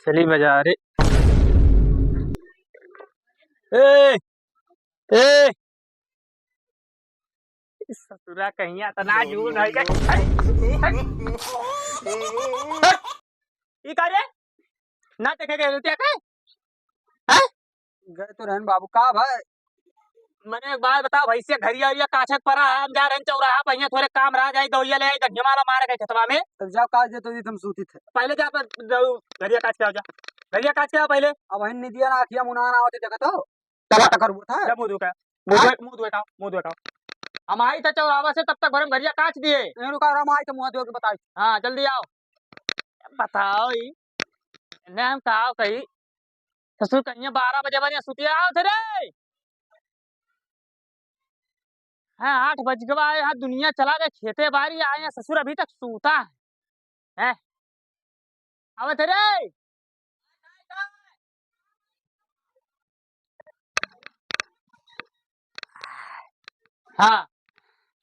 चली बाजार। ए ए ससुरा कहिया तना जून है के ई का रे ना देखे के रुतिया के हैं। गए तो रहन बाबू का भाई। मैंने एक बात बता भैया घरिया हरिया काछक परा हम जा रहे हैं चौराहा पहिया थोड़े काम रहा जाई दौइया ले आई धनिया मारा मार के खेतवा में। तब जाओ काज दे तो तुम सूती थे। पहले जा पर घरिया काछ के आओ जा घरिया काछ के आओ पहले। अब हन नहीं दिया ना आखिया मुना ना होते देखा तो तब टकर वो था। जा मुंह धोका मुंह धोका हम आई था चौराहा से तब तक भरम घरिया काछ दिए। नहीं रुका राम आई तो मुंह धो के बताई। हाँ जल्दी आओ बताओ ई ने हम कहा कही ससुर कहिया 12 बजे बजे सुतिया आओ थे रे। हाँ 8 बज गवा है यहाँ दुनिया चला गए खेते बारी आए हैं ससुर अभी तक सूता है आओ थे रे। हाँ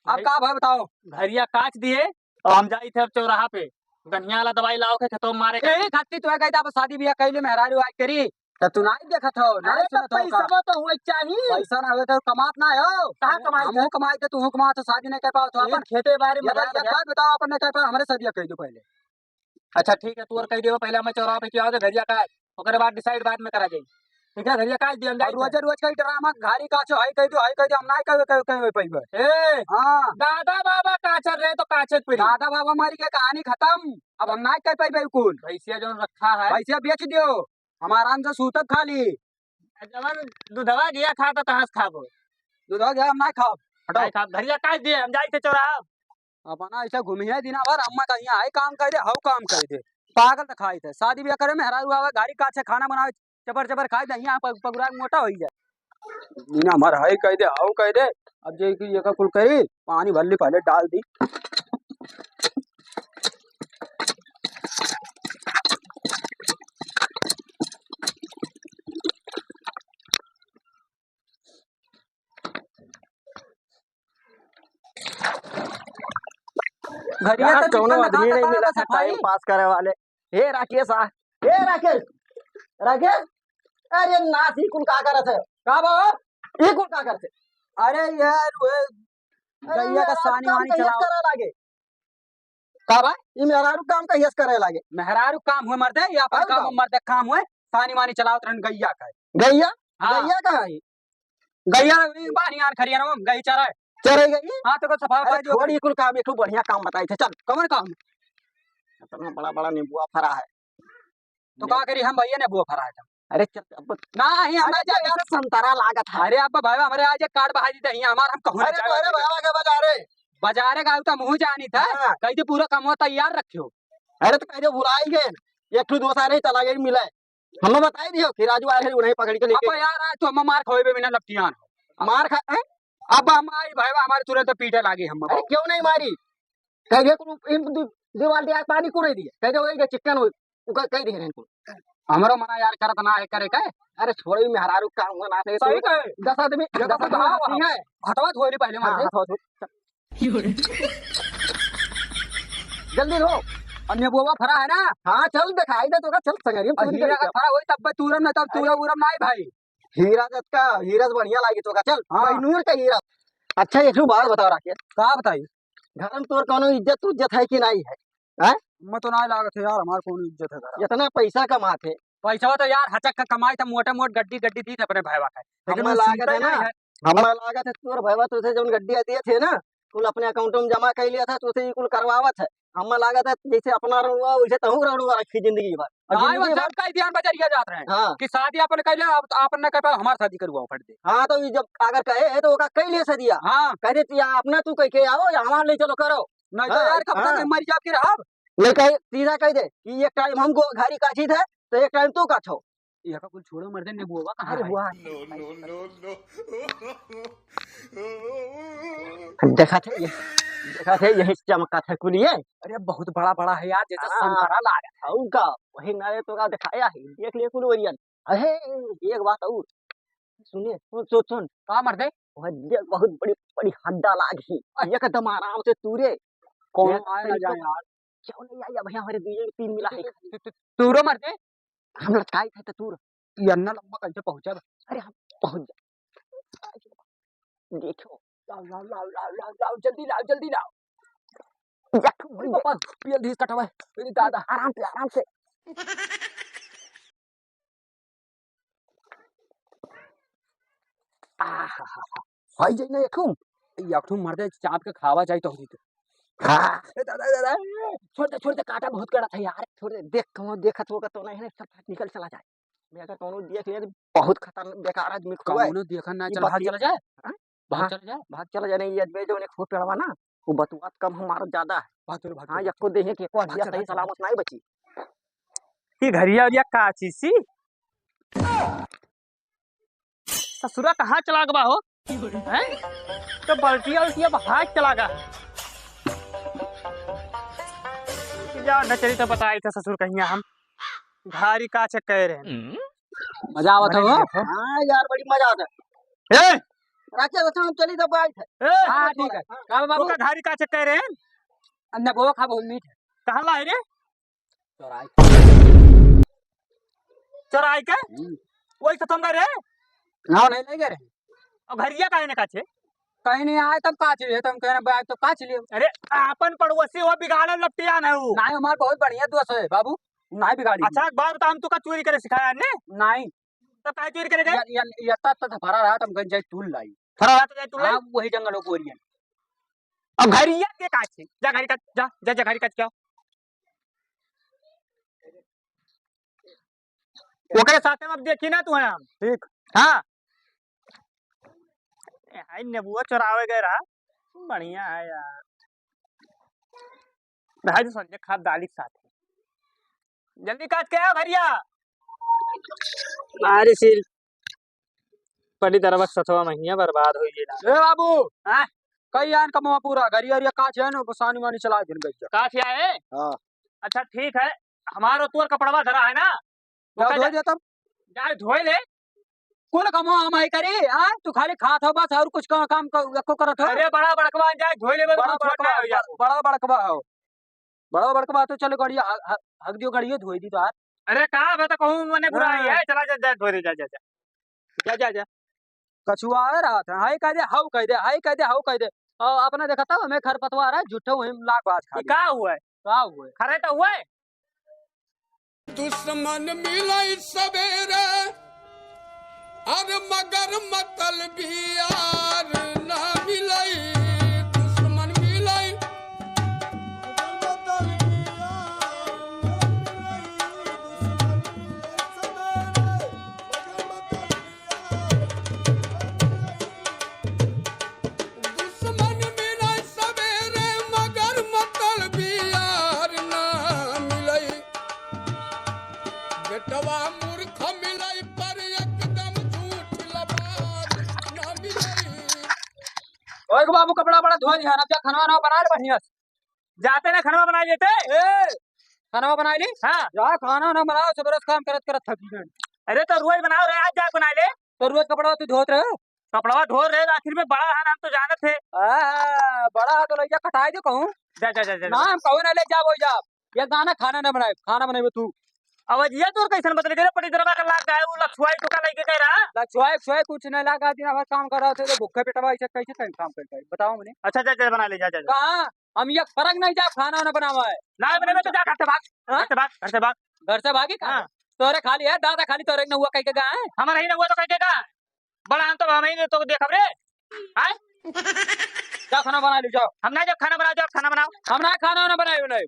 अब का भाई बताओ। घरिया काच दिए और हम जाई थे अब चौराहा पे गनिया वाला दवाई लाओ के खेतों में मारे के। ए खाती तो है कहता अब शादी ब्याह कैले मेहरारू आई करी तो तू नहीं देखत हो ना सुनत हो का। पैसा तो हुआ चाहिए पैसा ना हो तो कमात ना हो कहाँ कमाई हम कमाई तो तू कमा तो शादी नहीं कर पाओ तो अपन खेते बारे में ये बात बताओ अपन नहीं कर पाओ हमारे शादी कह दो पहले। अच्छा ठीक है तू और कह दियो पहले हमें चौराहा पे क्या घरिया काच ओकरे बाद डिसाइड बाद में करा जाई ठीक है घरिया काच दियो हम रोज रोज कई ड्रामा घारी काचो है कह दो हम नहीं कहे पैबे। ए हां दादा बाबा काचर रहे तो काचक पे दादा बाबा मारी के कहानी खत्म अब हम नहीं कह पाई कुल भैंसिया जो रखा है पैसे बेच दियो हम आराम से सूतत खाली जवन दूधवा गया खा तो कहां से खाबो दूध हो गया हम नहीं खाओ हटाओ खा घरिया काच दिए हम जाई थे चौराहा। अपना ऐसा घूमिया दिना भर अम्मा कहीं आए काम कर दे हव काम कर दे पागल तो खाई थे शादी ब्याह करे में हरारू आवा गाड़ी काछे खाना बनावे चबर चबर खाई दे यहाँ पगुरा मोटा हो जाए दिना भर है कह दे हव कह दे। अब जे की ये का कुल करी पानी भल्ली पहले डाल दी। घरिया तो दोनों आदमी नहीं मिला था सफाई टाइम पास करे वाले। हे राकेश हे राकेश राकेश अरे नासी कुल का करत है का बाबा ये कुल का करते। अरे यार वो गैया का सानी वानी चलाओ करे लागे का भाई ई मेहरारू काम कहियस करे लागे मेहरारू काम हुए मर्दे या पर और काम काम? मर्दे काम हुए सानी वानी चलाओ तरन गैया का गैया हाँ। गैया कहाँ है गैया बानी यार खरिया ना गई चरा चरे गई। हां तो सफा अरे कर दियो छोड़ ये कुल काम एक बढ़िया काम बताई थे चल कमर काम इतना बड़ा बड़ा नींबुआ फरा है तो का करी हम भैया ने बुआ फरा है अरे चल अब ना ही हम अरे जैसे संतरा लागत है। अरे अब भाई हमारे आज कार्ड बहा दी दही हमार हम कहूं अरे तोरे भैया के बाजारे बाजारे का तो मुंह जानी था हाँ। कह दे पूरा काम तैयार रखियो। अरे तो कहे भुलाई गए एक ठो दोसा नहीं चला गई मिले हमें बताई दियो फिर राजू आए उन्हें पकड़ के लेके अब यार आज तो हम मार खोए बिना लगतियान मार खा हैं? अब हम आई भाई हमारे तुरंत पीटे लागे हम अरे क्यों नहीं मारी कह दे दीवार दिया पानी कुरे दिए कह दे वही चिकन कह दे इनको हमरो मना यार करत ना है करे का अरे छोड़ी में हरारू काम होना थे सही कहे 10 आदमी 10 आदमी है हटवा थोड़ी पहले मार जल्दी हो अन्य बुआ फरा है ना हाँ चल दिखाई दे तो का चल संगरी हीरा का फरा होई तब तुरम ना तब तुरम उरम ना भाई हीरा जत का हीरा बढ़िया लागी तो का चल हाँ। नूर का हीरा। अच्छा एक बात बताओ राकेश का बताई घर में तोर कोनो इज्जत है कि नहीं है मैं तो ना लागत है यार हमार कौन इज्जत है घर इतना पैसा कमाते पैसा तो यार हचक का कमाई था मोटे मोट गड्डी गड्डी थी अपने भाईवा का हमें लागत है ना हमें लागत है तोर भैया तुझे जो गड्डिया दिए थे ना कुल अपने अकाउंट में जमा कर लिया था तो उसे कुल करवावत है हमें लागत है जैसे अपना रहुआ वैसे तहु रहुआ रखी जिंदगी भर और हां वो जिंदगी सब का ध्यान बजरिया जात रहे हाँ कि शादी अपन कर ले अब अपन न कर हमार शादी करवाओ फट दे हाँ तो ये जब अगर कहे तो ओका कई ले से दिया हां कह दे या अपना तू कह के आओ या हमार ले चलो करो नहीं तो हाँ, यार कब तक हाँ। मर जाब के रहब नहीं कहे सीधा कह दे कि एक टाइम हमको घारी काची था तो एक टाइम तू का छो ये का कुल छोड़ो मर्दे ने बुआ कहां अरे है हुआ no. देखा थे यही चमका था कुलिए अरे बहुत बड़ा बड़ा है यार जैसे हाँ। संतरा लाग औ का वही नारे तो का दिखाया है देख ले कुल वरियन अहे एक बात और सुनिए सुन का मर्दे वह देख बहुत बड़ी बड़ी हड्डा लागी एकदम आराम से तूरे कौन देख आए ना जाए यार क्यों नहीं आई भैया हमारे 2 3 मिला है तूरो मर्दे हम लटकाई थे तो तू ये अन्ना लंबा कैसे पहुंचा बे? अरे हम पहुंच जा देखो लाओ लाओ लाओ लाओ लाओ लाओ जल्दी लाओ देखो अरे पापा पियल धीस कटवा मेरी दादा आराम से भाई जाई ना एकठू एकठू मर दे चाप के खावा जाई तो होती हाँ ए दादा छोड़ दे काटा बहुत कड़ा था यार छोड़ दे देख कौन देखत होगा तो नहीं सब निकल चला जाए मैं अगर कौन देख लिया तो बहुत खतरनाक बेकार आदमी खुआ है कौनो देखा ना ये चल भाग बतिया- चला जाए हाँ? भाग हाँ। चला जाए भाग चला जाने ये आदमी जो ने खो पेड़वा ना वो बतुआत कम हमारा ज्यादा है भाग चलो भाग हाँ चलो यक्को देहे के को भाग हड्डियां चल, सही भाग चल। सलामत नहीं बची ये घरिया उरिया का चीज सी ससुरा कहाँ चला गया हो हैं? तो बल्टिया उल्टिया भाग चला गया या नचरी तो बताई था ससुर कहिया हम घारी का चक्कर है मजा आवत अरे हो देखो। हाँ यार बड़ी मजा आता है ए राकेश अच्छा हम चली तो बाइक है ए हां ठीक है का तो बाबू का घारी का चक्कर है अन्ना बोवा खा बहुत मीठ है कहाँ लाए रे चौराई चोराई के वही तो तुम गए रे ना नहीं ले गए और घरिया काहे ने काछे कहीं नहीं आए तब काच लिए तुम कहना बैग तो काच लिए अरे आपन पड़ोसी हो बिगाड़न लपटिया ना हो नहीं हमार बहुत बढ़िया दोस्त है बाबू नहीं बिगाड़ी अच्छा एक बार बता हम तू का चोरी करे सिखाया ने नहीं तो काहे चोरी करे गए ये तत भरा रहा तुम गंज टूल लाई फरा रात जाए तू ले हां वही जंगलों को ओरियन अब घरिया के काछे जा घरी का जा घरी का क्या ओकरे साथे में अब देखी ना तू है हम ठीक हाँ हाय नेबुआ चुरावे गए रहा बढ़िया है यार भाई तो संजय खाब दाली के साथ जल्दी काट के आओ भैया मारी सिल पड़ी तरह सतवा महीना बर्बाद हो गई ए बाबू हां कई आन कमवा पूरा घरी अरिया काच है न सानी वानी चला दिन गई काफी आए हां अच्छा ठीक है हमारो तोर कपड़वा धरा है ना क्या धो दे तब जा धोए ले कुल कमो हम आई करे हां तू खाली खात हो बस और कुछ काम को करत हो अरे बड़ा बड़कवा जाए धोए ले बड़ा बड़कवा बड़ा बड़कवा हो बड़ा बड़कवा तो चलो गड़िया हक दियो गड़िया धोई दी तो यार अरे कहां मैं तो कहूं मैंने बुराई है चला जा धोए ले जा कछुआ है रात हाय कह दे हाउ कह दे हाय कह दे हाउ कह दे अपने देखा था हमें खरपतवार है झूठे वही लाख बात खा ये का हुआ है का हुए खरे तो हुआ है दुश्मन मिलाई सवेरे अरे मगर मतलबी यार ना मिलाई दुश्मन मिलाई दुश्मन मिलाई सवेरे मगर मतलबी यार ना मिलाई बेटवा मूर्ख मिलाई पर एकदम झूठ लबाद ना मिलाई ओए बाबू कपड़ा बड़ा धो दिया ना जा खाना ना बना ले बढ़िया से। जाते ना खाना बना लेते ए खाना बना ली हाँ जा खाना ना बनाओ सब रोज काम करत करत थक गए अरे तो रोज बनाओ रे आज जा बना ले तो रोज कपड़ा तू धोत रहे कपड़वा धो रहे आखिर में बड़ा है नाम तो जानत है बड़ा है तो लइया कटाई दे कहूं जा ना हम कहूं ना ले जा वो जा ये गाना खाना ना बनाए खाना बनाए तू अब ये तो कैसन बदल गए पड़ी दरवा का लाग गए वो लखुआई तो का लेके कह रहा लचवाए कुछ नहीं लगा दिन भर काम कर रहे थे तो भूखे पेटवा ऐसे कैसे कहीं काम करता है बताओ मुझे अच्छा जा बना ले जा कहाँ हम ये फर्क नहीं जा खाना ना बनावा है ना बने तो जा घर से भाग हाँ? घर से भाग घर से भागी हाँ। तोरे खाली है दादा खाली तोरे न हुआ कहीं के गा है हमारा ही ना हुआ तो कह देगा बड़ा हम तो हम ही तो देख रे हां जा खाना बना ली जाओ हम ना जब खाना बनाओ जब खाना बनाओ हम ना खाना ना बनाए नहीं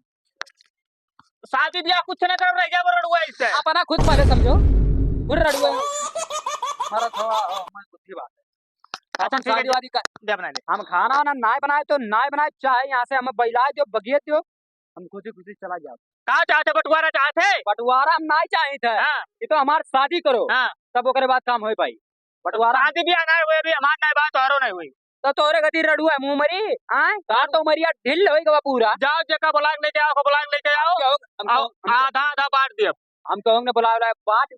शादी ब्याह कुछ ना कर रह जा बरड़ुआ इससे अपना खुद पहले समझो खुद रड़ुआ हमारा थोड़ा मैं बुद्धि बात है अच्छा ठीक है शादी वादी का दे बना ले हम खाना ना नाय बनाए तो नाय बनाए चाहे यहाँ से हमें बैलाए दो बगिए दो हम खुशी चला जाओ कहाँ चाहते बटुआरा चाहते बंटवारा हम नाय चाहे थे हाँ ये तो हमार शादी करो हाँ तब ओकरे बाद काम होई पाई बंटवारा शादी ब्याह ना हुए भी हमार ना बात और नहीं हुई तो तोरे गति रड़ुआ मुंह मरी आय का तो मरिया ढिल होई गवा पूरा जाओ जगह बुलाक लेके आओ बुलाक लेके आओ आओ आधा आधा बांट दियो हम कहूँ ने बुला रहा है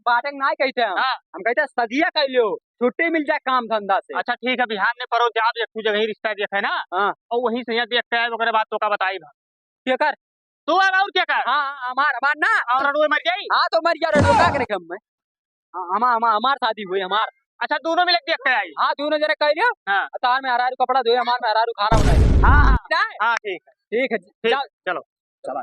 बाटे नाय कहते हैं हाँ। हम कहते हैं सदिया कह लियो छुट्टी मिल जाए काम धंधा से अच्छा ठीक है बिहान में परो जाओ एक जगह ही रिश्ता देखे ना हाँ। और वहीं से यहाँ देखते हैं ओकरे बाद तो का बताई क्या कर तू और क्या कर? हाँ हमार ना। और अड़ुए मर गई? हाँ तो मर गया रे, क्या करे हम में। हमार शादी हुई हमार। अच्छा दोनों मिलके देख के आई? हाँ दोनों जने कह लियो। हाँ तार में हरारू कपड़ा धोए, हमार में हरारू खाना बनाए। हाँ हाँ ठीक है हाँ ठीक है ठीक है ठीक जाओ। चलो। चला।